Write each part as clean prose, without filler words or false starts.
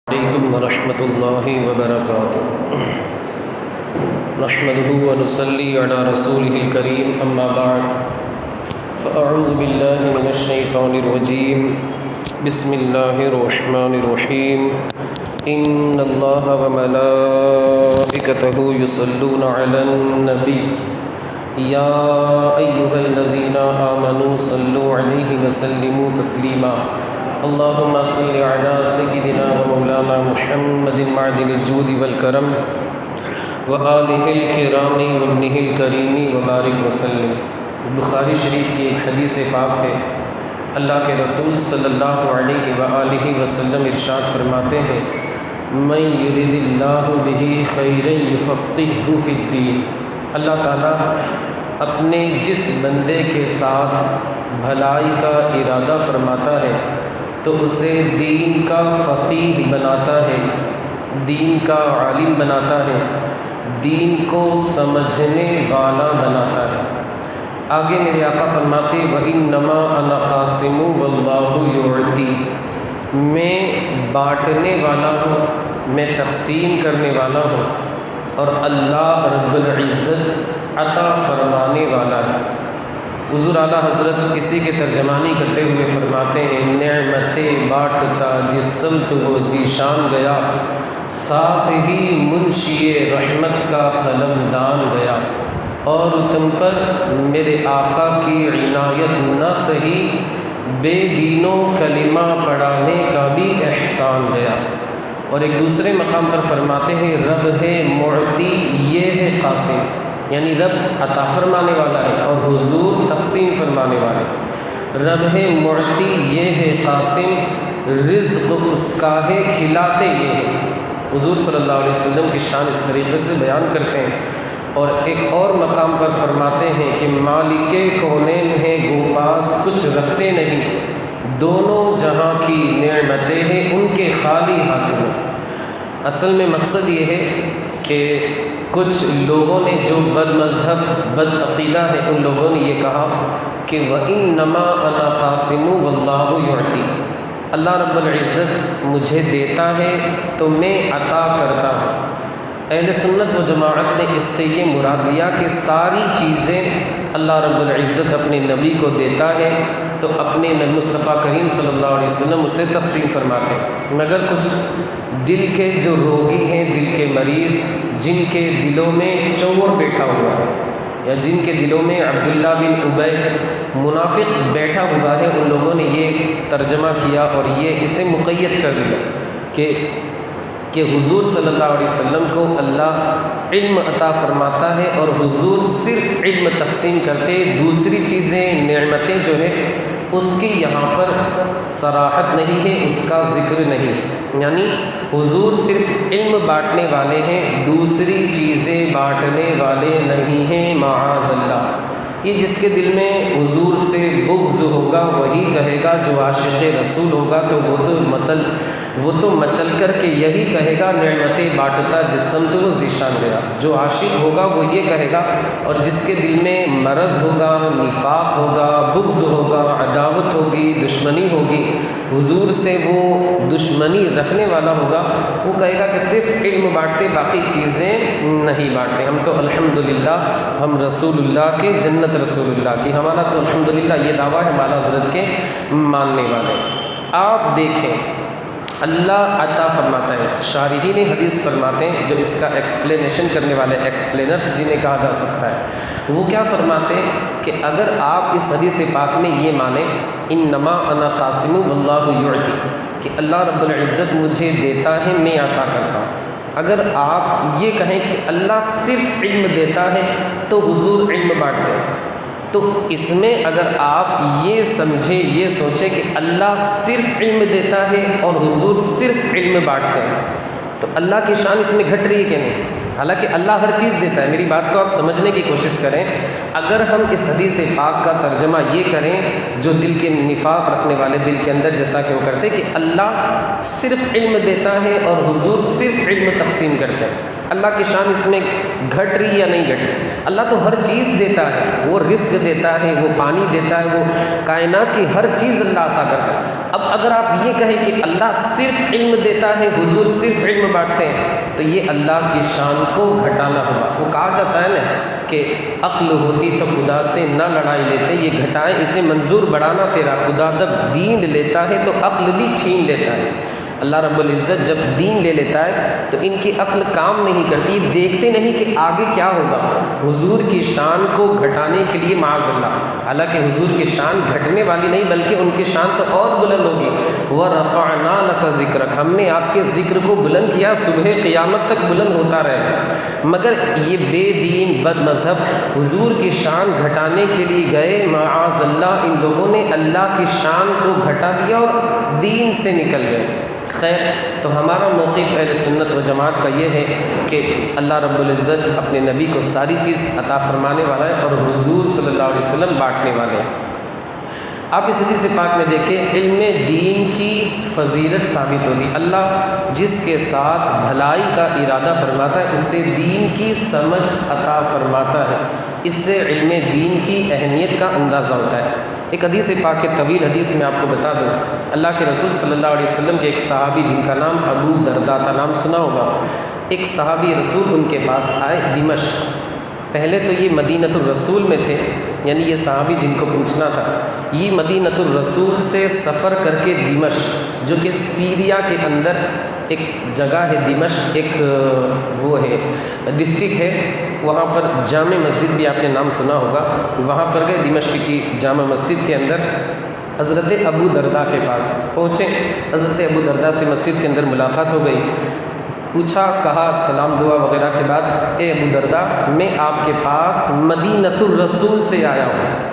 علیکم ورحمۃ اللہ وبرکاتہ۔ نحمده ونصلی علی رسولہ الکریم، اما بعد فاعوذ باللہ من الشیطان الرجیم، بسم اللہ الرحمن الرحیم۔ ان اللہ وملائکتہ یصلون علی النبی یا ایھا الذین آمنوا صلوا علیہ وسلموا تسلیما۔ اللہم صل علی سیدنا و مولانا محمد معدن الجود والکرم وآلہ الکرام وابنہ الکریم وبارک وسلم۔ بخاری شریف کی ایک حدیث پاک ہے، اللہ کے رسول صلی اللہ علیہ وآلہ وسلم ارشاد فرماتے ہیں، من یرد اللہ بہ خیرا یفقہہ فی الدین۔ اللہ تعالیٰ اپنے جس بندے کے ساتھ بھلائی کا ارادہ فرماتا ہے تو اسے دین کا فقیہ بناتا ہے، دین کا عالم بناتا ہے، دین کو سمجھنے والا بناتا ہے۔ آگے میرے آقا فرماتے وَإِنَّمَا أَنَا قَاسِمُ وَاللَّهُ يُعْطِي، میں بانٹنے والا ہوں، میں تقسیم کرنے والا ہوں، اور اللہ رب العزت عطا فرمانے والا ہے۔ حضور اعلیٰ حضرت کسی کے ترجمانی کرتے ہوئے فرماتے ہیں، نعمتیں بانٹتا جس سمت وہ ذیشان گیا، ساتھ ہی منشی رحمت کا قلم دان گیا، اور تم پر میرے آقا کی عنایت نہ سہی، بے دینوں کلمہ پڑھانے کا بھی احسان گیا۔ اور ایک دوسرے مقام پر فرماتے ہیں، رب ہے معطی یہ ہے قاسم، یعنی رب عطا فرمانے والا ہے اور حضور تقسیم فرمانے والے۔ رب ہے معطی یہ ہے قاسم، رزق اس کا ہے کھلاتے یہ ہے۔ حضور صلی اللہ علیہ وسلم کی شان اس طریقے سے بیان کرتے ہیں، اور ایک اور مقام پر فرماتے ہیں کہ مالک کونین ہیں گو پاس کچھ رکھتے نہیں، دونوں جہاں کی نعمتیں ہیں ان کے خالی ہاتھوں میں۔ اصل میں مقصد یہ ہے کہ کچھ لوگوں نے جو بد مذہب بد عقیدہ ہے، ان لوگوں نے یہ کہا کہ وَإِنَّمَا أَنَا قَاسِمُ وَاللَّهُ يُعْطِي، اللہ رب العزت مجھے دیتا ہے تو میں عطا کرتا ہوں۔ اہل سنت و جماعت نے اس سے یہ مراد لیا کہ ساری چیزیں اللہ رب العزت اپنے نبی کو دیتا ہے تو اپنے نبی مصطفیٰ کریم صلی اللہ علیہ وسلم اسے تقسیم فرماتے ہیں، مگر کچھ دل کے جو روگی ہیں، دل کے مریض، جن کے دلوں میں چور بیٹھا ہوا ہے، یا جن کے دلوں میں عبداللہ بن ابی منافق بیٹھا ہوا ہے، ان لوگوں نے یہ ترجمہ کیا اور یہ اسے مقید کر دیا کہ حضور صلی اللہ علیہ وسلم کو اللہ علم عطا فرماتا ہے اور حضور صرف علم تقسیم کرتے، دوسری چیزیں نعمتیں جو ہے اس کی یہاں پر صراحت نہیں ہے، اس کا ذکر نہیں، یعنی حضور صرف علم بانٹنے والے ہیں، دوسری چیزیں بانٹنے والے نہیں ہیں، معاذ اللہ۔ یہ جس کے دل میں حضور سے بغض ہوگا وہی کہے گا، جو عاشق رسول ہوگا تو وہ تو مچل کر کے یہی کہے گا، نعمتیں بانٹتا جس سمت وہ ذیشان گیا۔ جو عاشق ہوگا وہ یہ کہے گا، اور جس کے دل میں مرض ہوگا، نفاق ہوگا، بغض ہوگا، عداوت ہوگی، دشمنی ہوگی، حضور سے وہ دشمنی رکھنے والا ہوگا، وہ کہے گا کہ صرف علم بانٹتے باقی چیزیں نہیں بانٹتے۔ ہم تو الحمدللہ ہم رسول اللہ کے، جنت رسول اللہ کی، ہمارا تو الحمدللہ یہ دعویٰ ہے، ہمارا حضرت کے ماننے والے۔ آپ دیکھیں اللہ عطا فرماتا ہے، شارحین حدیث فرماتے ہیں، جو اس کا ایکسپلینیشن کرنے والے ایکسپلینرز جنہیں کہا جا سکتا ہے، وہ کیا فرماتے ہیں کہ اگر آپ اس حدیث پاک میں یہ مانیں انما انا قاسم واللہ یعطی، کہ اللہ رب العزت مجھے دیتا ہے میں عطا کرتا ہوں، اگر آپ یہ کہیں کہ اللہ صرف علم دیتا ہے تو حضور علم بانٹتے ہیں، تو اس میں اگر آپ یہ سمجھیں، یہ سوچیں کہ اللہ صرف علم دیتا ہے اور حضور صرف علم بانٹتے ہیں، تو اللہ کی شان اس میں گھٹ رہی ہے کہ نہیں؟ حالانکہ اللہ ہر چیز دیتا ہے۔ میری بات کو آپ سمجھنے کی کوشش کریں، اگر ہم اس حدیث پاک کا ترجمہ یہ کریں، جو دل کے نفاق رکھنے والے دل کے اندر جیسا کہ وہ کرتے کہ اللہ صرف علم دیتا ہے اور حضور صرف علم تقسیم کرتے ہیں، اللہ کی شان اس میں گھٹ رہی یا نہیں گھٹ رہی؟ اللہ تو ہر چیز دیتا ہے، وہ رزق دیتا ہے، وہ پانی دیتا ہے، وہ کائنات کی ہر چیز اللہ عطا کرتا ہے۔ اب اگر آپ یہ کہیں کہ اللہ صرف علم دیتا ہے، حضور صرف علم بانٹتے ہیں، تو یہ اللہ کی شان کو گھٹانا ہوگا۔ وہ کہا جاتا ہے نا کہ عقل ہوتی تو خدا سے نہ لڑائی لیتے، یہ گھٹائیں اسے منظور بڑھانا تیرا، خدا جب دین لیتا ہے تو عقل بھی چھین لیتا ہے۔ اللہ رب العزت جب دین لے لیتا ہے تو ان کی عقل کام نہیں کرتی، دیکھتے نہیں کہ آگے کیا ہوگا۔ حضور کی شان کو گھٹانے کے لیے معاذ اللہ، حالانکہ حضور کی شان گھٹنے والی نہیں بلکہ ان کی شان تو اور بلند ہوگی۔ وَرَفَعْنَا لَكَ ذِكْرَكَ، ہم نے آپ کے ذکر کو بلند کیا، صبح قیامت تک بلند ہوتا رہے گا۔ مگر یہ بے دین بد مذہب حضور کی شان گھٹانے کے لیے گئے، معاذ اللہ ان لوگوں نے اللہ کی شان کو گھٹا دیا اور دین سے نکل گئے۔ خیر، تو ہمارا موقف اہل سنت و جماعت کا یہ ہے کہ اللہ رب العزت اپنے نبی کو ساری چیز عطا فرمانے والا ہے اور حضور صلی اللہ علیہ وسلم بانٹنے والے ہیں۔ آپ اس حدیث پاک میں دیکھیں، علم دین کی فضیلت ثابت ہوتی ہے۔ اللہ جس کے ساتھ بھلائی کا ارادہ فرماتا ہے اس سے دین کی سمجھ عطا فرماتا ہے، اس سے علم دین کی اہمیت کا اندازہ ہوتا ہے۔ ایک حدیث پاک کے طویل حدیث میں آپ کو بتا دوں، اللہ کے رسول صلی اللہ علیہ وسلم کے ایک صحابی جن کا نام ابو درداء تھا، نام سنا ہوگا۔ ایک صحابی رسول ان کے پاس آئے دمشق، پہلے تو یہ مدینۃ الرسول میں تھے، یعنی یہ صحابی جن کو پوچھنا تھا، یہ مدینۃ الرسول سے سفر کر کے دمشق جو کہ سیریا کے اندر ایک جگہ ہے، دمشق ایک وہ ہے ڈسٹرکٹ ہے، وہاں پر جامع مسجد بھی آپ نے نام سنا ہوگا، وہاں پر گئے دمشق کی جامع مسجد کے اندر حضرت ابو درداء کے پاس پہنچے۔ حضرت ابو درداء سے مسجد کے اندر ملاقات ہو گئی، پوچھا، کہا سلام دعا وغیرہ کے بعد، اے ابو درداء میں آپ کے پاس مدینۃ الرسول سے آیا ہوں،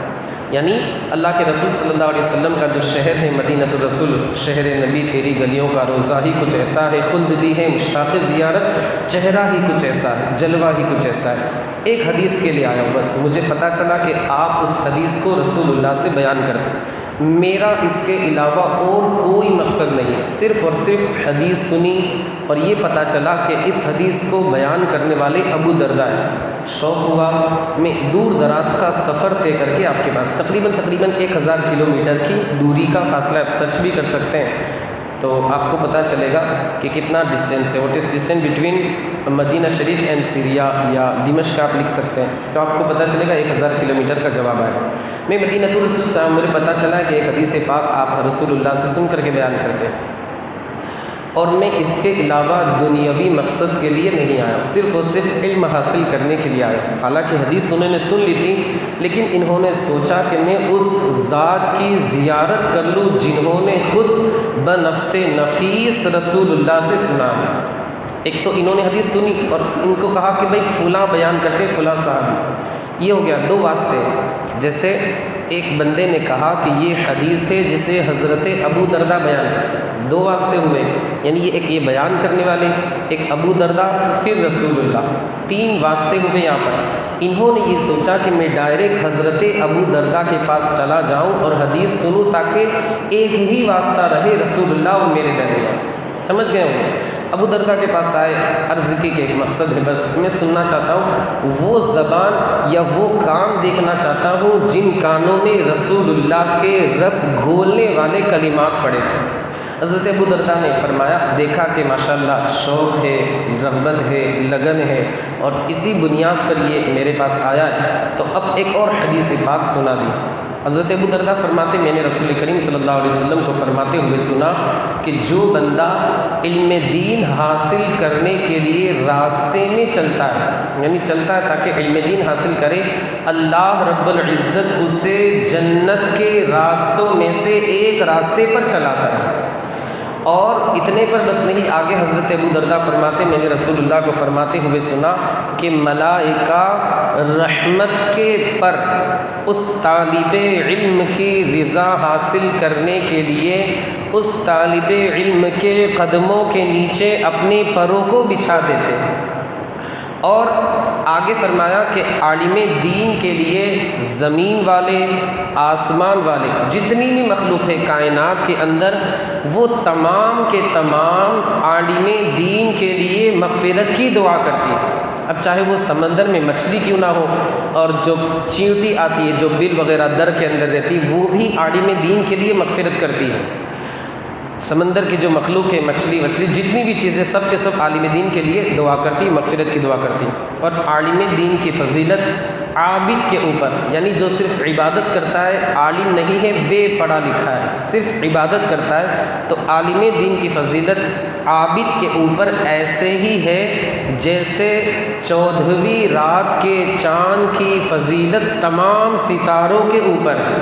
یعنی اللہ کے رسول صلی اللہ علیہ وسلم کا جو شہر ہے مدینۃ الرسول، شہر نبی، تیری گلیوں کا روزہ ہی کچھ ایسا ہے، خلد بھی ہے، مشتاق زیارت، چہرہ ہی کچھ ایسا ہے، جلوہ ہی کچھ ایسا ہے۔ ایک حدیث کے لیے آیا ہوں، بس مجھے پتہ چلا کہ آپ اس حدیث کو رسول اللہ سے بیان کرتے ہیں، میرا اس کے علاوہ اور کوئی مقصد نہیں ہے، صرف اور صرف حدیث سنی اور یہ پتہ چلا کہ اس حدیث کو بیان کرنے والے ابو درداء ہیں۔ شوق ہوا، میں دور دراز کا سفر طے کر کے آپ کے پاس تقریباً 1000 کلومیٹر کی دوری کا فاصلہ، آپ سرچ بھی کر سکتے ہیں تو آپ کو پتہ چلے گا کہ کتنا ڈسٹینس ہے، what is distance between Madina Sharif and Syria, یا دمشق آپ لکھ سکتے ہیں تو آپ کو پتہ چلے گا 1000 کلومیٹر کا جواب آئے۔ میں مدینۃ الرسول سے مجھے پتہ چلا کہ ایک حدیث پاک آپ رسول اللہ سے سن کر کے بیان کرتے ہیں، اور میں اس کے علاوہ دنیاوی مقصد کے لیے نہیں آیا، صرف اور صرف علم حاصل کرنے کے لیے آیا۔ حالانکہ حدیث انہوں نے سن لی تھی، لیکن انہوں نے سوچا کہ میں اس ذات کی زیارت کر لوں جنہوں نے خود بنفس نفیس رسول اللہ سے سنا ہے۔ ایک تو انہوں نے حدیث سنی اور ان کو کہا کہ بھائی فلاں بیان کرتے فلاں صحابی، یہ ہو گیا دو واسطے۔ جیسے ایک بندے نے کہا کہ یہ حدیث ہے جسے حضرت ابو درداء بیان کرتے، دو واسطے ہوئے، یعنی یہ بیان کرنے والے، ایک ابو درداء پھر رسول اللہ، 3 واسطے ہوئے یہاں پر۔ انہوں نے یہ سوچا کہ میں ڈائریکٹ حضرت ابو درداء کے پاس چلا جاؤں اور حدیث سنوں تاکہ ایک ہی واسطہ رہے رسول اللہ اور میرے درمیان۔ سمجھ گئے ہوں گے؟ ابو درداء کے پاس آئے، عرض کی کہ ایک مقصد ہے، بس میں سننا چاہتا ہوں وہ زبان یا وہ کان دیکھنا چاہتا ہوں جن کانوں نے رسول اللہ کے رس گھولنے والے کلمات پڑھے تھے۔ حضرت ابو درداء نے فرمایا، دیکھا کہ ماشاءاللہ شوق ہے، رغبت ہے، لگن ہے، اور اسی بنیاد پر یہ میرے پاس آیا ہے، تو اب ایک اور حدیث پاک سنا دی۔ حضرت ابو درداء فرماتے، میں نے رسول کریم صلی اللہ علیہ وسلم کو فرماتے ہوئے سنا کہ جو بندہ علم دین حاصل کرنے کے لیے راستے میں چلتا ہے، یعنی چلتا ہے تاکہ علم دین حاصل کرے، اللہ رب العزت اسے جنت کے راستوں میں سے ایک راستے پر چلاتا ہے۔ اور اتنے پر بس نہیں، آگے حضرت ابو درداء فرماتے، میں نے رسول اللہ کو فرماتے ہوئے سنا کہ ملائکہ رحمت کے پر اس طالب علم کی رضا حاصل کرنے کے لیے اس طالب علم کے قدموں کے نیچے اپنے پروں کو بچھا دیتے ہیں۔ اور آگے فرمایا کہ عالم دین کے لیے زمین والے، آسمان والے، جتنی بھی مخلوق ہے کائنات کے اندر، وہ تمام کے تمام عالم دین کے لیے مغفرت مغفرت کی دعا کرتی ہے۔ اب چاہے وہ سمندر میں مچھلی کیوں نہ ہو، اور جو چیونٹی آتی ہے جو بل وغیرہ در کے اندر رہتی ہے، وہ بھی عالم دین کے لیے مغفرت کرتی ہے۔ سمندر کی جو مخلوق ہے، مچھلی جتنی بھی چیزیں، سب کے سب عالم دین کے لیے دعا کرتی، مغفرت کی دعا کرتی۔ اور عالم دین کی فضیلت عابد کے اوپر، یعنی جو صرف عبادت کرتا ہے، عالم نہیں ہے، بے پڑھا لکھا ہے، صرف عبادت کرتا ہے، تو عالم دین کی فضیلت عابد کے اوپر ایسے ہی ہے جیسے 14ویں رات کے چاند کی فضیلت تمام ستاروں کے اوپر ہے۔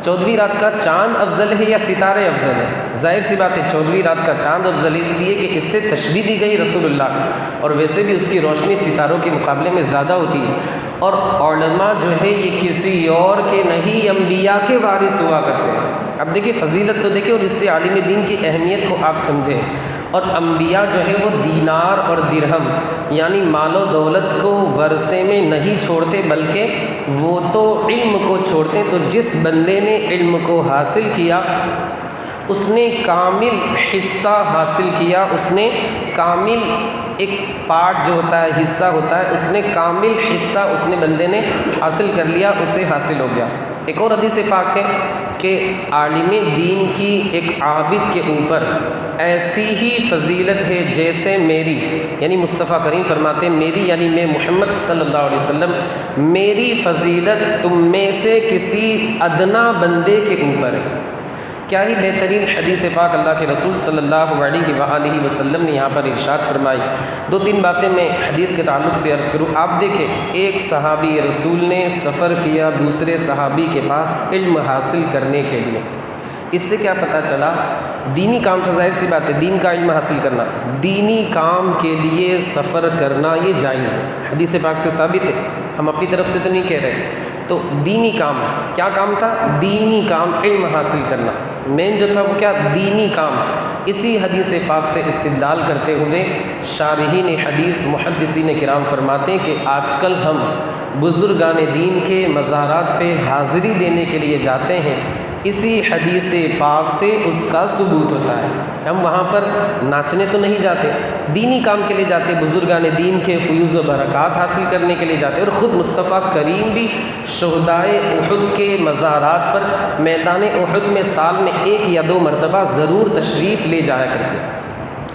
14ویں رات کا چاند افضل ہے یا ستارے افضل ہے؟ ظاہر سی بات ہے 14ویں رات کا چاند افضل اس لیے کہ اس سے تشبیہ دی گئی رسول اللہ، اور ویسے بھی اس کی روشنی ستاروں کے مقابلے میں زیادہ ہوتی ہے۔ اور علماء جو ہے یہ کسی اور کے نہیں، انبیاء کے وارث ہوا کرتے ہیں۔ اب دیکھیں فضیلت تو دیکھیں، اور اس سے عالم دین کی اہمیت کو آپ سمجھیں۔ اور انبیاء جو ہے وہ دینار اور درہم یعنی مال و دولت کو ورثے میں نہیں چھوڑتے، بلکہ وہ تو علم کو چھوڑتے ہیں۔ تو جس بندے نے علم کو حاصل کیا اس نے کامل حصہ حاصل کیا، اس نے کامل ایک پارٹ جو ہوتا ہے، حصہ ہوتا ہے، اس نے کامل حصہ اس نے بندے نے حاصل کر لیا، اسے حاصل ہو گیا۔ ایک اور حدیث پاک ہے کہ عالم دین کی ایک عابد کے اوپر ایسی ہی فضیلت ہے جیسے میری، یعنی مصطفیٰ کریم فرماتے ہیں میری یعنی میں محمد صلی اللہ علیہ وسلم، میری فضیلت تم میں سے کسی ادنا بندے کے اوپر ہے۔ کیا ہی بہترین حدیث پاک اللہ کے رسول صلی اللہ علیہ وآلہ وسلم نے یہاں پر ارشاد فرمائی۔ دو تین باتیں میں حدیث کے تعلق سے عرض کروں۔ آپ دیکھیں، ایک صحابی رسول نے سفر کیا دوسرے صحابی کے پاس علم حاصل کرنے کے لیے۔ اس سے کیا پتہ چلا؟ دینی کام تھا، ظاہر سی بات ہے دین کا علم حاصل کرنا، دینی کام کے لیے سفر کرنا یہ جائز ہے، حدیث پاک سے ثابت ہے، ہم اپنی طرف سے تو نہیں کہہ رہے۔ تو دینی کام، کیا کام تھا؟ دینی کام، علم حاصل کرنا مین جو تھا وہ کیا؟ دینی کام۔ اسی حدیث پاک سے استدلال کرتے ہوئے شارحین حدیث محدثین کرام فرماتے ہیں کہ آج کل ہم بزرگان دین کے مزارات پہ حاضری دینے کے لیے جاتے ہیں، اسی حدیث پاک سے اس کا ثبوت ہوتا ہے۔ ہم وہاں پر ناچنے تو نہیں جاتے، دینی کام کے لیے جاتے، بزرگان دین کے فیوز و برکات حاصل کرنے کے لیے جاتے۔ اور خود مصطفیٰ کریم بھی شہدائے احد کے مزارات پر میدان احد میں سال میں 1 یا 2 مرتبہ ضرور تشریف لے جایا کرتے تھے۔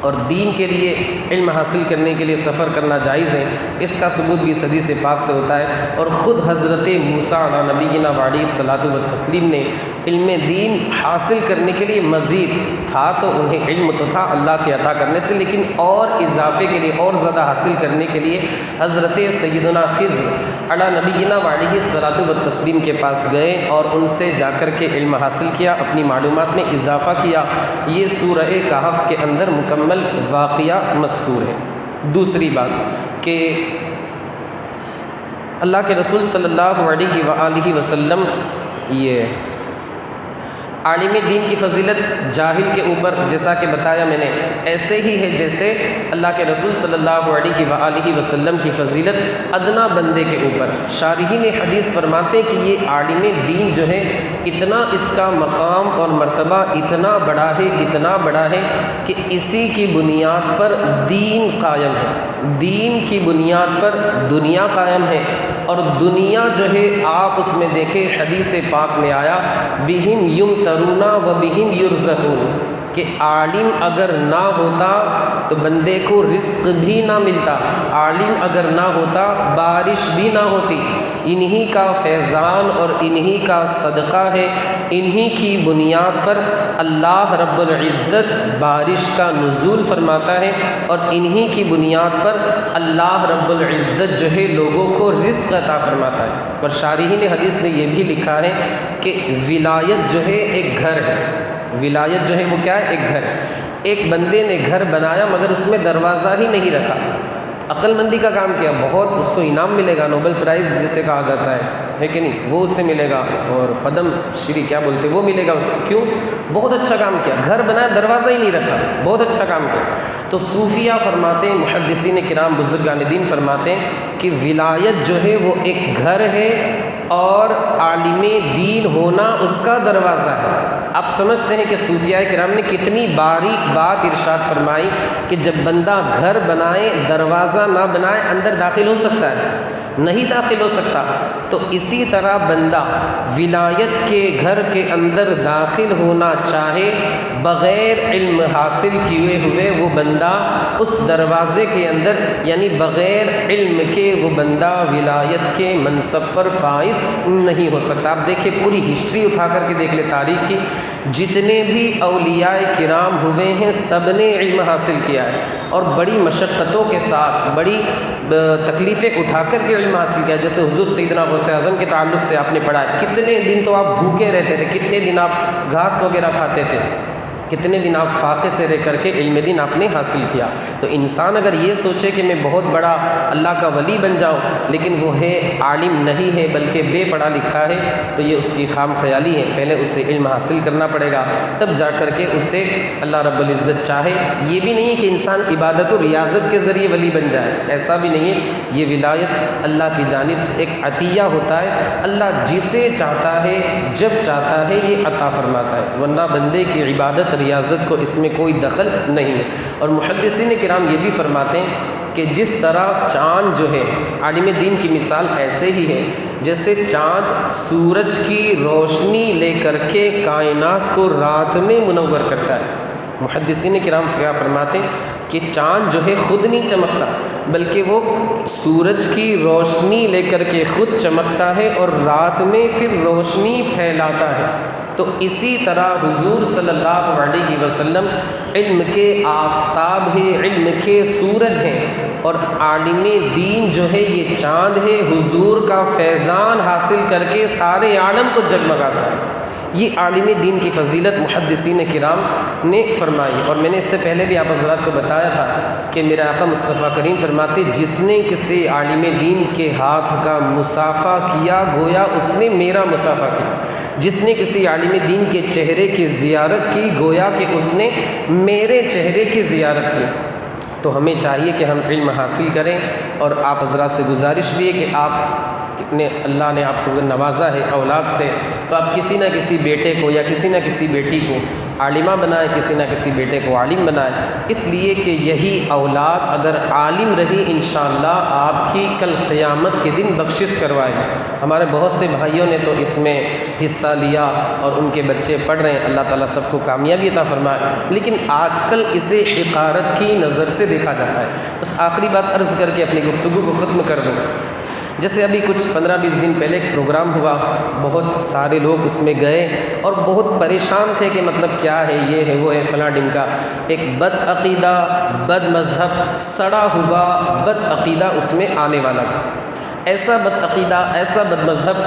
اور دین کے لیے علم حاصل کرنے کے لیے سفر کرنا جائز ہے، اس کا ثبوت بھی اس حدیث پاک سے ہوتا ہے۔ اور خود حضرت موسیٰ علیہ نبینا وعلیہ الصلاۃ والتسلیم نے علم دین حاصل کرنے کے لیے مزید تھا، تو انہیں علم تو تھا اللہ کے عطا کرنے سے، لیکن اور اضافے کے لیے اور زیادہ حاصل کرنے کے لیے حضرت سیدنا خضر علیہ نبینا وعلیہ الصلاۃ والتسلیم کے پاس گئے اور ان سے جا کر کے علم حاصل کیا، اپنی معلومات میں اضافہ کیا۔ یہ سورہ کہف کے اندر مکمل واقعہ مذکور ہے۔ دوسری بات کہ اللہ کے رسول صلی اللہ علیہ وآلہ وسلم یہ عالم دین کی فضیلت جاہل کے اوپر جیسا کہ بتایا میں نے ایسے ہی ہے جیسے اللہ کے رسول صلی اللہ علیہ وآلہ وسلم کی فضیلت ادنا بندے کے اوپر۔ شارحین حدیث فرماتے ہیں کہ یہ عالم دین جو ہے اتنا اس کا مقام اور مرتبہ اتنا بڑا ہے کہ اسی کی بنیاد پر دین قائم ہے، دین کی بنیاد پر دنیا قائم ہے۔ اور دنیا جو ہے آپ اس میں دیکھیں حدیث پاک میں آیا بہم یمترون و بہم یرزقون، کہ عالم اگر نہ ہوتا تو بندے کو رزق بھی نہ ملتا، عالم اگر نہ ہوتا بارش بھی نہ ہوتی۔ انہی کا فیضان اور انہی کا صدقہ ہے، انہی کی بنیاد پر اللہ رب العزت بارش کا نزول فرماتا ہے، اور انہی کی بنیاد پر اللہ رب العزت جو ہے لوگوں کو رزق عطا فرماتا ہے۔ اور شارحین حدیث نے یہ بھی لکھا ہے کہ ولایت جو ہے ایک گھر ہے، ولایت جو ہے وہ کیا ہے؟ ایک گھر۔ ایک بندے نے گھر بنایا مگر اس میں دروازہ ہی نہیں رکھا، عقل مندی کا کام کیا، بہت اس کو انعام ملے گا، نوبل پرائز جسے کہا جاتا ہے کہ نہیں، وہ اس سے ملے گا، اور پدم شری کیا بولتے وہ ملے گا اس کو۔ کیوں؟ بہت اچھا کام کیا، گھر بنایا دروازہ ہی نہیں رکھا، بہت اچھا کام کیا۔ تو صوفیہ فرماتے ہیں، محدثین کرام بزرگان دین فرماتے ہیں کہ ولایت جو ہے وہ ایک گھر ہے، اور عالم دین ہونا اس کا دروازہ ہے۔ آپ سمجھتے ہیں کہ صوفیاء کرام نے کتنی باریک بات ارشاد فرمائی کہ جب بندہ گھر بنائے دروازہ نہ بنائے اندر داخل ہو سکتا ہے؟ نہیں داخل ہو سکتا۔ تو اسی طرح بندہ ولایت کے گھر کے اندر داخل ہونا چاہے بغیر علم حاصل کیے ہوئے، وہ بندہ اس دروازے کے اندر، یعنی بغیر علم کے وہ بندہ ولایت کے منصب پر فائز نہیں ہو سکتا۔ آپ دیکھیں پوری ہسٹری اٹھا کر کے دیکھ لیں تاریخ کی، جتنے بھی اولیاء کرام ہوئے ہیں سب نے علم حاصل کیا ہے، اور بڑی مشقتوں کے ساتھ، بڑی تکلیفیں اٹھا کر کے علم حاصل کیا۔ جیسے حضور سیدنا غوث اعظم کے تعلق سے آپ نے پڑھا ہے، کتنے دن تو آپ بھوکے رہتے تھے، کتنے دن آپ گھاس وغیرہ کھاتے تھے، کتنے دن آپ فاقے سے رہ کر کے علم دین آپ نے حاصل کیا۔ تو انسان اگر یہ سوچے کہ میں بہت بڑا اللہ کا ولی بن جاؤں، لیکن وہ ہے عالم نہیں ہے بلکہ بے پڑھا لکھا ہے، تو یہ اس کی خام خیالی ہے۔ پہلے اسے علم حاصل کرنا پڑے گا، تب جا کر کے اسے اللہ رب العزت چاہے۔ یہ بھی نہیں ہے کہ انسان عبادت و ریاضت کے ذریعے ولی بن جائے، ایسا بھی نہیں ہے۔ یہ ولایت اللہ کی جانب سے ایک عطیہ ہوتا ہے، اللہ جسے چاہتا ہے جب چاہتا ہے یہ عطا فرماتا ہے، ورنہ بندے کی عبادت ریاضت کو اس میں کوئی دخل نہیں ہے۔ اور محدثین کرام یہ بھی فرماتے ہیں کہ جس طرح چاند جو ہے، عالم دین کی مثال ایسے ہی ہے جیسے چاند سورج کی روشنی لے کر کے کائنات کو رات میں منور کرتا ہے۔ محدثین کرام کیا فرماتے ہیں کہ چاند جو ہے خود نہیں چمکتا، بلکہ وہ سورج کی روشنی لے کر کے خود چمکتا ہے اور رات میں پھر روشنی پھیلاتا ہے۔ تو اسی طرح حضور صلی اللہ علیہ وسلم علم کے آفتاب ہے، علم کے سورج ہیں، اور عالم دین جو ہے یہ چاند ہے، حضور کا فیضان حاصل کر کے سارے عالم کو جگمگاتا ہے۔ یہ عالم دین کی فضیلت محدثین کرام نے فرمائی، اور میں نے اس سے پہلے بھی آپ حضرات کو بتایا تھا کہ میرا آقا مصطفیٰ کریم فرماتے جس نے کسی عالم دین کے ہاتھ کا مصافحہ کیا گویا اس نے میرا مصافحہ کیا، جس نے کسی عالم دین کے چہرے کی زیارت کی گویا کہ اس نے میرے چہرے کی زیارت کی۔ تو ہمیں چاہیے کہ ہم علم حاصل کریں، اور آپ حضرات سے گزارش بھی ہے کہ آپ نے، اللہ نے آپ کو نوازا ہے اولاد سے، تو آپ کسی نہ کسی بیٹے کو یا کسی نہ کسی بیٹی کو عالمہ بنائیں، کسی نہ کسی بیٹے کو عالم بنائیں، اس لیے کہ یہی اولاد اگر عالم رہی انشاءاللہ آپ کی کل قیامت کے دن بخشش کروائے گی۔ ہمارے بہت سے بھائیوں نے تو اس میں حصہ لیا اور ان کے بچے پڑھ رہے ہیں، اللہ تعالیٰ سب کو کامیابی عطا فرمائے، لیکن آج کل اسے حقارت کی نظر سے دیکھا جاتا ہے۔ بس آخری بات عرض کر کے اپنی گفتگو کو ختم کر دوں۔ جیسے ابھی کچھ 15-20 دن پہلے ایک پروگرام ہوا، بہت سارے لوگ اس میں گئے اور بہت پریشان تھے کہ مطلب کیا ہے، یہ ہے، وہ ہے، فلاں ڈمکا۔ ایک بد عقیدہ، بد مذہب، سڑا ہوا بد عقیدہ اس میں آنے والا تھا۔ ایسا بد عقیدہ، ایسا بد مذہب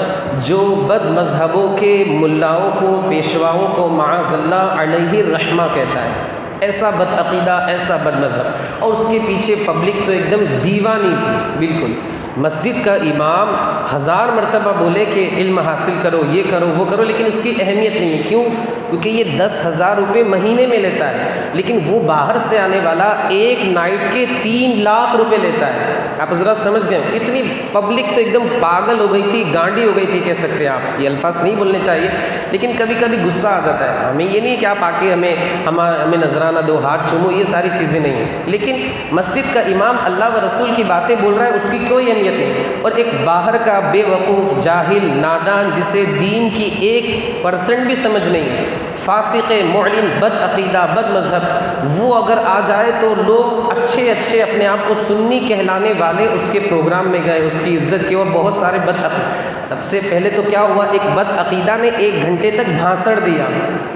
جو بد مذہبوں کے ملاؤں کو، پیشواؤں کو معاذ اللہ علیہ الرحمہ کہتا ہے، ایسا بد عقیدہ، ایسا بد مذہب، اور اس کے پیچھے پبلک تو ایک دم دیوانی تھی بالکل۔ مسجد کا امام 1000 مرتبہ بولے کہ علم حاصل کرو، یہ کرو، وہ کرو، لیکن اس کی اہمیت نہیں ہے۔ کیوں؟ کیونکہ یہ 10,000 روپے مہینے میں لیتا ہے، لیکن وہ باہر سے آنے والا ایک نائٹ کے 3 لاکھ روپے لیتا ہے۔ آپ حضرات سمجھ گئے، اتنی پبلک تو ایک دم پاگل ہو گئی تھی، گانڈی ہو گئی تھی کہہ سکتے ہیں آپ، یہ الفاظ نہیں بولنے چاہیے، لیکن کبھی کبھی غصہ آ جاتا ہے ہمیں۔ یہ نہیں کہ آپ آ کے ہمیں نذرانہ دو، ہاتھ چومو، یہ ساری چیزیں نہیں ہیں، لیکن مسجد کا امام اللہ و رسول کی باتیں بول رہا ہے، اس کی کوئی اہمیت نہیں۔ اور ایک باہر کا بے وقوف، جاہل، نادان، جسے دین کی 1% بھی سمجھ نہیں، فاسق، معلن، بد عقیدہ، بد مذہب، وہ اگر آ جائے تو لوگ اچھے اچھے اپنے آپ کو سنی کہلانے والے اس کے پروگرام میں گئے، اس کی عزت کی، اور بہت سارے بد عقیدہ۔ سب سے پہلے تو کیا ہوا، ایک بد عقیدہ نے 1 گھنٹے تک بھانسڑ دیا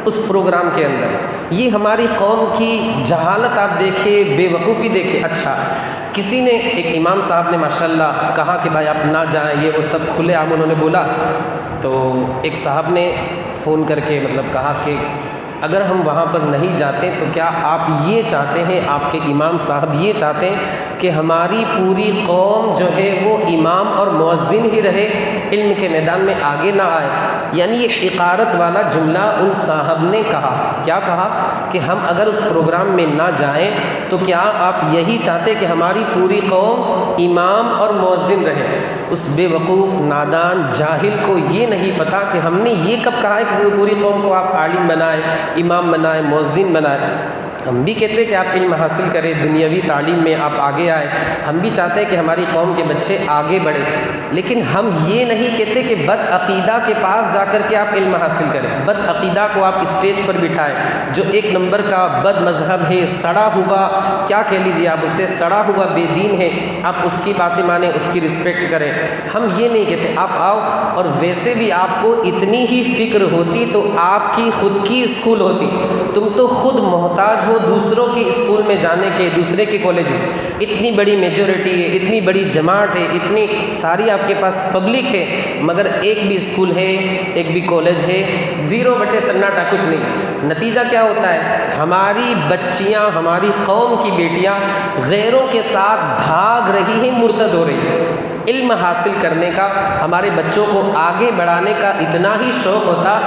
اس پروگرام کے اندر۔ یہ ہماری قوم کی جہالت آپ دیکھیں، بے وقوفی دیکھیں۔ اچھا، کسی نے، ایک امام صاحب نے ماشاءاللہ کہا کہ بھائی آپ نہ جائیں، یہ وہ سب کھلے عام انہوں نے بولا، تو ایک صاحب نے فون کر کے مطلب کہا کہ اگر ہم وہاں پر نہیں جاتے تو کیا آپ یہ چاہتے ہیں، آپ کے امام صاحب یہ چاہتے ہیں کہ ہماری پوری قوم جو ہے وہ امام اور مؤذن ہی رہے، علم کے میدان میں آگے نہ آئے؟ یعنی یہ حقارت والا جملہ ان صاحب نے کہا. کیا کہا کہ ہم اگر اس پروگرام میں نہ جائیں تو کیا آپ یہی چاہتے کہ ہماری پوری قوم امام اور مؤذن رہے؟ اس بے وقوف نادان جاہل کو یہ نہیں پتہ کہ ہم نے یہ کب کہا ہے کہ پوری قوم کو آپ عالم بنائیں، امام بنائیں، مؤذن بنائیں. ہم بھی کہتے ہیں کہ آپ علم حاصل کریں، دنیاوی تعلیم میں آپ آگے آئیں. ہم بھی چاہتے ہیں کہ ہماری قوم کے بچے آگے بڑھیں، لیکن ہم یہ نہیں کہتے کہ بد عقیدہ کے پاس جا کر کے آپ علم حاصل کریں. بد عقیدہ کو آپ اسٹیج پر بٹھائیں، جو ایک نمبر کا بد مذہب ہے، سڑا ہوا، کیا کہہ لیجیے آپ اسے، سڑا ہوا بے دین ہے، آپ اس کی باتیں مانیں، اس کی رسپیکٹ کریں. ہم یہ نہیں کہتے. آپ آؤ، اور ویسے بھی آپ کو اتنی ہی فکر ہوتی تو آپ کی خود کی اسکول ہوتی. تم تو خود محتاج ہو دوسروں کے اسکول میں جانے کے، دوسرے کے کالجز. اتنی بڑی میجورٹی ہے، اتنی بڑی جماعت ہے، اتنی ساری آپ کے پاس پبلک ہے، مگر ایک بھی اسکول ہے، ایک بھی کالج ہے، 0 سناٹا، کچھ نہیں. نتیجہ کیا ہوتا ہے؟ ہماری بچیاں، ہماری قوم کی بیٹیاں غیروں کے ساتھ بھاگ رہی ہیں، مرتد ہو رہی ہیں. علم حاصل کرنے کا، ہمارے بچوں کو آگے بڑھانے کا اتنا ہی شوق ہوتا،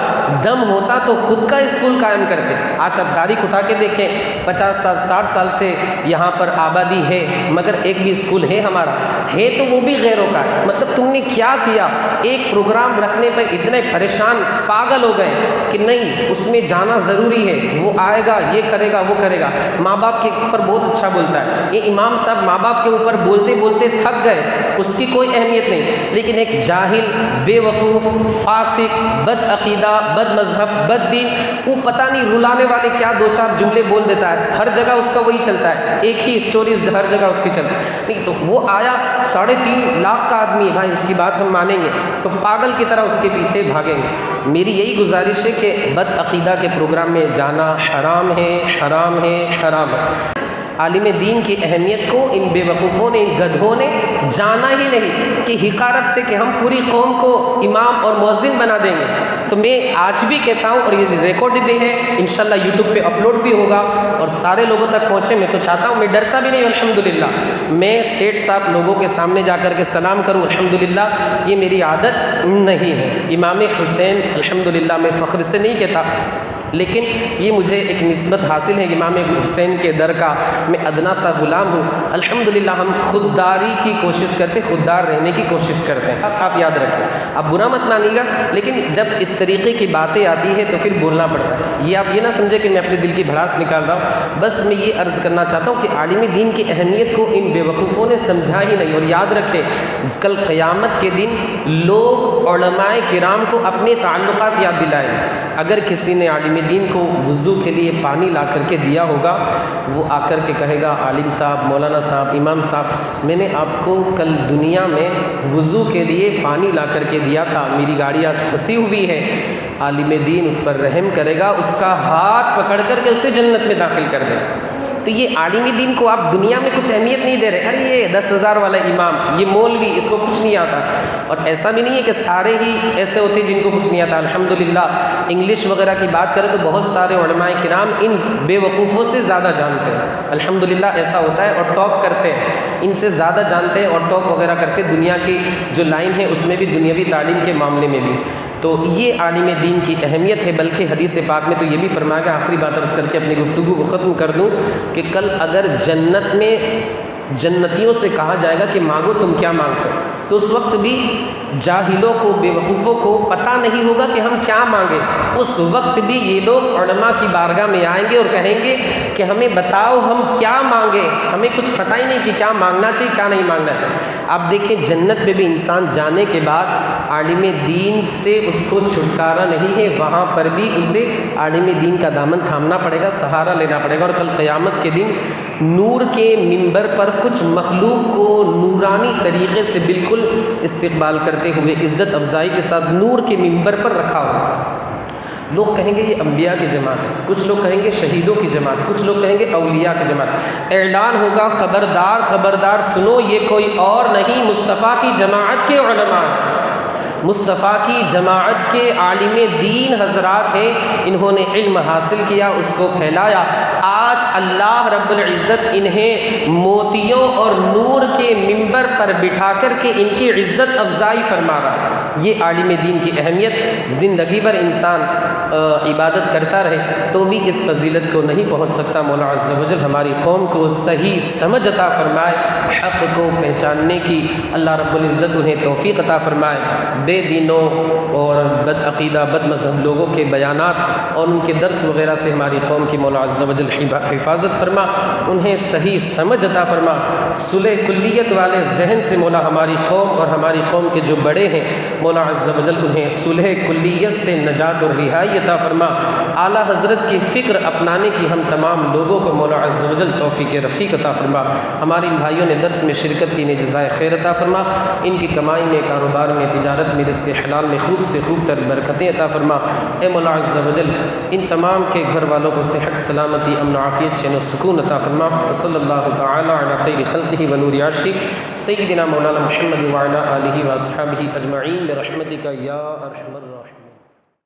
دم ہوتا تو خود کا اسکول قائم کرتے. آج آپ تاریخ اٹھا کے دیکھیں، 50 سال 60 سال سے یہاں پر آبادی ہے، مگر ایک بھی اسکول ہے ہمارا ہے تو وہ بھی غیروں کا ہے. مطلب تم نے کیا کیا؟ ایک پروگرام رکھنے پر اتنے پریشان پاگل ہو گئے کہ نہیں اس میں جانا ضروری ہے، وہ آئے گا، یہ کرے گا، وہ کرے گا. ماں باپ کے اوپر بہت اچھا بولتا ہے یہ امام صاحب، ماں باپ کے اوپر بولتے بولتے تھک گئے، اس کی کوئی اہمیت نہیں. لیکن ایک جاہل، بے وقوف، فاسق، بد عقیدہ، بد مذہب، بد دین، وہ پتہ نہیں رلانے والے کیا 2-4 جملے بول دیتا ہے، ہر جگہ اس کا وہی چلتا ہے، ایک ہی اسٹوریز ہر جگہ اس کی چلتی ہے. نہیں تو وہ آیا 3.5 لاکھ کا آدمی ہے بھائی، اس کی بات ہم مانیں گے تو پاگل کی طرح اس کے پیچھے بھاگیں گے. میری یہی گزارش ہے کہ بد عقیدہ کے پروگرام میں جانا حرام ہے، حرام ہے، حرام ہے. عالم دین کی اہمیت کو ان بے وقوفوں نے، ان گدھوں نے جانا ہی نہیں کہ حقارت سے کہ ہم پوری قوم کو امام اور مؤذن بنا دیں گے. تو میں آج بھی کہتا ہوں، اور یہ ریکارڈ بھی ہے، انشاءاللہ یوٹیوب پہ اپلوڈ بھی ہوگا اور سارے لوگوں تک پہنچے. میں تو چاہتا ہوں، میں ڈرتا بھی نہیں الحمدللہ. میں سیٹ صاحب لوگوں کے سامنے جا کر کے سلام کروں الحمدللہ، یہ میری عادت نہیں ہے. امام حسین الحمدللہ میں فخر سے نہیں کہتا، لیکن یہ مجھے ایک نسبت حاصل ہے امام حسین کے در کا. میں ادنا سا غلام ہوں الحمدللہ. ہم خودداری کی کوشش کرتے، خوددار رہنے کی کوشش کرتے ہیں. آپ یاد رکھیں، آپ برا مت مانیے گا، لیکن جب اس طریقے کی باتیں آتی ہے تو پھر بولنا پڑتا ہے. یہ آپ یہ نہ سمجھے کہ میں اپنے دل کی بھڑاس نکال رہا ہوں. بس میں یہ عرض کرنا چاہتا ہوں کہ عالم دین کی اہمیت کو ان بے وقوفوں نے سمجھا ہی نہیں. اور یاد رکھیں، کل قیامت کے دن لوگ علماء کرام کو اپنے تعلقات یاد دلائیں. اگر کسی نے عالم دین کو وضو کے لیے پانی لا کر کے دیا ہوگا، وہ آ کر کے کہے گا عالم صاحب، مولانا صاحب، امام صاحب، میں نے آپ کو کل دنیا میں وضو کے لیے پانی لا کر کے دیا تھا، میری گاڑی آج پھنسی ہوئی ہے. عالم دین اس پر رحم کرے گا، اس کا ہاتھ پکڑ کر کے اسے جنت میں داخل کر دے. تو یہ عالم دین کو آپ دنیا میں کچھ اہمیت نہیں دے رہے. ارے یہ 10,000 والا امام، یہ مولوی، اس کو کچھ نہیں آتا. اور ایسا بھی نہیں ہے کہ سارے ہی ایسے ہوتے جن کو کچھ نہیں آتا. الحمدللہ انگلش وغیرہ کی بات کریں تو بہت سارے علماء کرام ان بے وقوفوں سے زیادہ جانتے ہیں. الحمدللہ ایسا ہوتا ہے، اور ٹاپ کرتے ہیں، ان سے زیادہ جانتے ہیں اور ٹاپ وغیرہ کرتے ہیں. دنیا کی جو لائن ہے اس میں بھی، دنیاوی تعلیم کے معاملے میں بھی. تو یہ عالم دین کی اہمیت ہے. بلکہ حدیث پاک میں تو یہ بھی فرمایا گیا، آخری بات عرض کر کے اپنی گفتگو کو ختم کر دوں، کہ کل اگر جنت میں جنتیوں سے کہا جائے گا کہ مانگو، تم کیا مانگتے ہو، تو اس وقت بھی جاہلوں کو، بے وقوفوں کو پتہ نہیں ہوگا کہ ہم کیا مانگیں. اس وقت بھی یہ لوگ علماء کی بارگاہ میں آئیں گے اور کہیں گے کہ ہمیں بتاؤ ہم کیا مانگیں، ہمیں کچھ پتہ ہی نہیں کہ کیا مانگنا چاہیے، کیا نہیں مانگنا چاہیے. آپ دیکھیں جنت میں بھی انسان جانے کے بعد عالم دین سے اس کو چھٹکارا نہیں ہے، وہاں پر بھی اسے عالم دین کا دامن تھامنا پڑے گا، سہارا لینا پڑے گا. اور کل قیامت کے دن نور کے منبر پر کچھ مخلوق کو نورانی طریقے سے بالکل استقبال کرتے ہوئے عزت افزائی کے ساتھ نور کے منبر پر رکھا ہوا. لوگ کہیں گے یہ انبیاء کی جماعت ہے، کچھ لوگ کہیں گے شہیدوں کی جماعت، کچھ لوگ کہیں گے اولیاء کی جماعت. اعلان ہوگا، خبردار خبردار سنو، یہ کوئی اور نہیں، مصطفیٰ کی جماعت کے علماء، مصطفیٰ کی جماعت کے عالم دین حضرات ہیں. انہوں نے علم حاصل کیا، اس کو پھیلایا. آج اللہ رب العزت انہیں موتیوں اور نور کے منبر پر بٹھا کر کے ان کی عزت افزائی فرما رہا ہے. یہ عالم دین کی اہمیت، زندگی بھر انسان عبادت کرتا رہے تو بھی اس فضیلت کو نہیں پہنچ سکتا۔ مولا عز و جل ہماری قوم کو صحیح سمجھ عطا فرمائے، حق کو پہچاننے کی اللہ رب العزت انہیں توفیق عطا فرمائے، بے دینوں اور بد عقیدہ بد مذہب لوگوں کے بیانات اور ان کے درس وغیرہ سے ہماری قوم کی مولا عز و جل حفاظت فرما، انہیں صحیح سمجھ عطا فرما، صلح کلیت والے ذہن سے مولا ہماری قوم اور ہماری قوم کے جو بڑے ہیں مولا عز و جل انہیں صلح کلیت سے نجات اور رہائی عطا فرما، اعلیٰ حضرت کی فکر اپنانے کی ہم تمام لوگوں کو مولا عز و جل توفیق رفیق عطا فرما، ہمارے ان بھائیوں نے درس میں شرکت کی، انہیں جزائے خیر عطا فرما، ان کی کمائی میں، کاروبار میں، تجارت میں، رزق حلال میں خوب سے خوب تر برکتیں عطا فرما۔ اے مولا عز و جل ان تمام کے گھر والوں کو صحت، سلامتی، امن و عافیت، چین و سکون عطا فرما۔ صلی اللہ تعالی علی خیر خلقہ و نور عرشہ سیدنا مولانا محمد وعلی آلہ و اصحابہ اجمعین برحمتک یا ارحم الراحمین۔